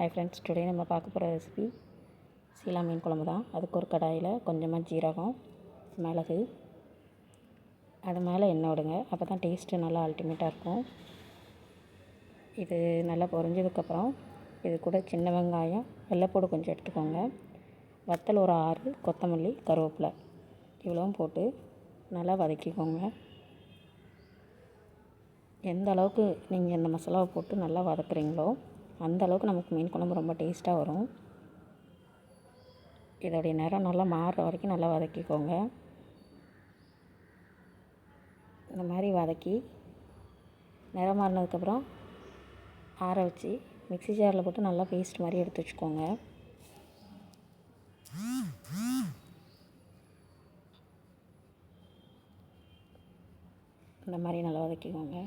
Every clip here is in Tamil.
ஹாய் ஃப்ரெண்ட்ஸ், டுடே நம்ம பார்க்க போகிற ரெசிபி சீலா மீன் குழம்பு தான். அதுக்கு ஒரு கடாயில் கொஞ்சமாக ஜீரகம், மிளகு, அது மேலே எண்ணெய் விடுங்க. அப்போ தான் டேஸ்ட்டு நல்லா அல்டிமேட்டாக இருக்கும். இது நல்லா பொரிஞ்சதுக்கப்புறம் இது கூட சின்ன வெங்காயம், வெள்ளைப்பூடு கொஞ்சம் எடுத்துக்கோங்க, வத்தல் ஒரு 6, கொத்தமல்லி, கருவேப்பிலை இவ்வளவும் போட்டு நல்லா வதக்கிக்கோங்க. எந்த அளவுக்கு நீங்கள் இந்த மசாலாவை போட்டு நல்லா வதக்குறீங்களோ அந்த அளவுக்கு நமக்கு மீன் குழம்பு ரொம்ப டேஸ்ட்டாக வரும். இதோடைய நிறம் நல்லா மாறுற வரைக்கும் நல்லா வதக்கிக்கோங்க. இந்த மாதிரி வதக்கி நிறம் மாறினதுக்கப்புறம் ஆற வச்சு மிக்ஸி ஜாரில் போட்டு நல்லா பேஸ்ட் மாதிரி எடுத்து வச்சுக்கோங்க. இந்த மாதிரி நல்லா வதக்கிக்கோங்க.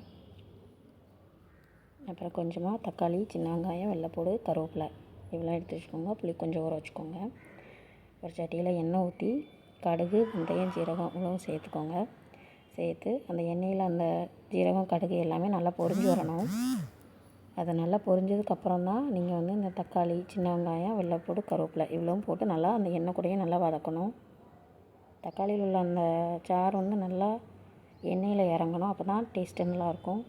அப்புறம் கொஞ்சமாக தக்காளி, சின்ன வெங்காயம், வெள்ளைப்பூடு, கருவேப்பிலை இவ்வளோ எடுத்து வச்சுக்கோங்க. புளி கொஞ்சம் ஊற வச்சுக்கோங்க. ஒரு சட்டியில் எண்ணெய் ஊற்றி கடுகு, வெந்தயம், ஜீரகம் இவ்வளவும் சேர்த்துக்கோங்க. சேர்த்து அந்த எண்ணெயில் அந்த ஜீரகம், கடுகு எல்லாமே நல்லா பொரிஞ்சு வரணும். அது நல்லா பொரிஞ்சதுக்கப்புறம் தான் நீங்கள் வந்து இந்த தக்காளி, சின்ன வெங்காயம், வெள்ளைப்பூடு, கருவேப்பிலை இவ்வளவும் போட்டு நல்லா அந்த எண்ணெய் கூடயே நல்லா வதக்கணும். தக்காளியில் உள்ள அந்த சாறு வந்து நல்லா எண்ணெயில் இறங்கணும். அப்போ தான் டேஸ்ட்டு நல்லாயிருக்கும்.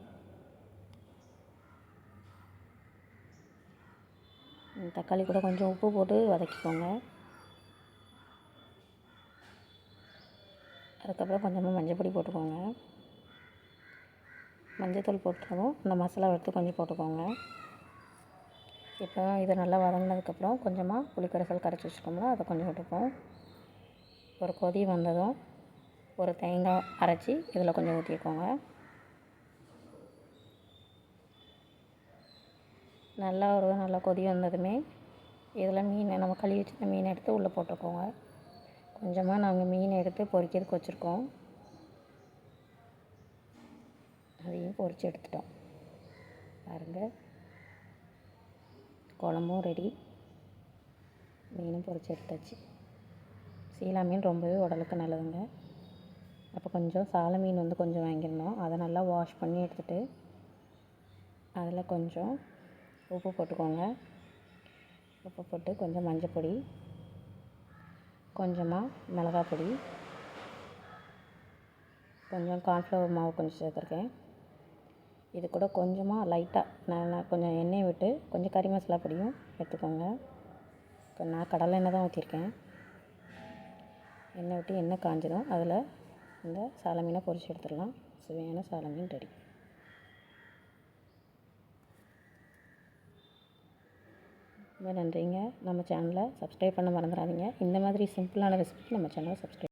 தக்காளி கூட கொஞ்சம் உப்பு போட்டு வதக்கிக்கோங்க. அதுக்கப்புறம் கொஞ்சமாக மஞ்சள் போட்டுக்கோங்க. மஞ்சத்தூள் போட்டுருவோம். இந்த மசாலா எடுத்து கொஞ்சம் போட்டுக்கோங்க. இப்போ இதை நல்லா வதங்கினதுக்கப்புறம் கொஞ்சமாக புளிக்கரைசல் கரைச்சி வச்சுக்கோங்களா, அதை கொஞ்சம் விட்டுப்போம். ஒரு கொதி வந்ததும் ஒரு தேங்காய் அரைச்சி இதில் கொஞ்சம் ஊற்றிக்கோங்க. நல்லா கொதி வந்ததுமே இதில் மீனை நம்ம கழுவி வச்சுருக்க மீனை எடுத்து உள்ளே போட்டுக்கோங்க. கொஞ்சமாக நாங்கள் மீனை எடுத்து பொரிக்கிறதுக்கு வச்சுருக்கோம், அதையும் பொரித்து எடுத்துட்டோம். பாருங்கள், குழம்பும் ரெடி, மீனும் பொரித்து எடுத்தாச்சு. சீலா மீன் ரொம்பவே உடலுக்கு நல்லதுங்க. அப்போ கொஞ்சம் சால மீன் வந்து கொஞ்சம் வாங்கியிருந்தோம், அதை நல்லா வாஷ் பண்ணி எடுத்துகிட்டு அதில் கொஞ்சம் உப்பு போட்டுக்கோங்க. உப்பு போட்டு கொஞ்சம் மஞ்சள் பொடி, கொஞ்சமாக மிளகாய் பொடி, கொஞ்சம் கார்ன்ஃப்ளவர் மாவு கொஞ்சம் சேர்த்துருக்கேன். இது கூட கொஞ்சமாக லைட்டாக நான் கொஞ்சம் எண்ணெய் விட்டு கொஞ்சம் கறி மசாலா பொடியும் எடுத்துக்கோங்க. இப்போ நான் கடலை எண்ணெய் தான் ஊற்றிருக்கேன். எண்ணெய் விட்டு எண்ணெய் காஞ்சதும் அதில் இந்த சால மீனை பொரித்து எடுத்துடலாம். சுவையான சால மீன் ரெடி. ரொம்ப நன்றிங்க. நம்ம சேனலை சப்ஸ்கிரைப் பண்ண மறந்துடாதீங்க. இந்த மாதிரி சிம்பிளான ரெசிபிக்கு நம்ம சேனலை சப்ஸ்கிரைப்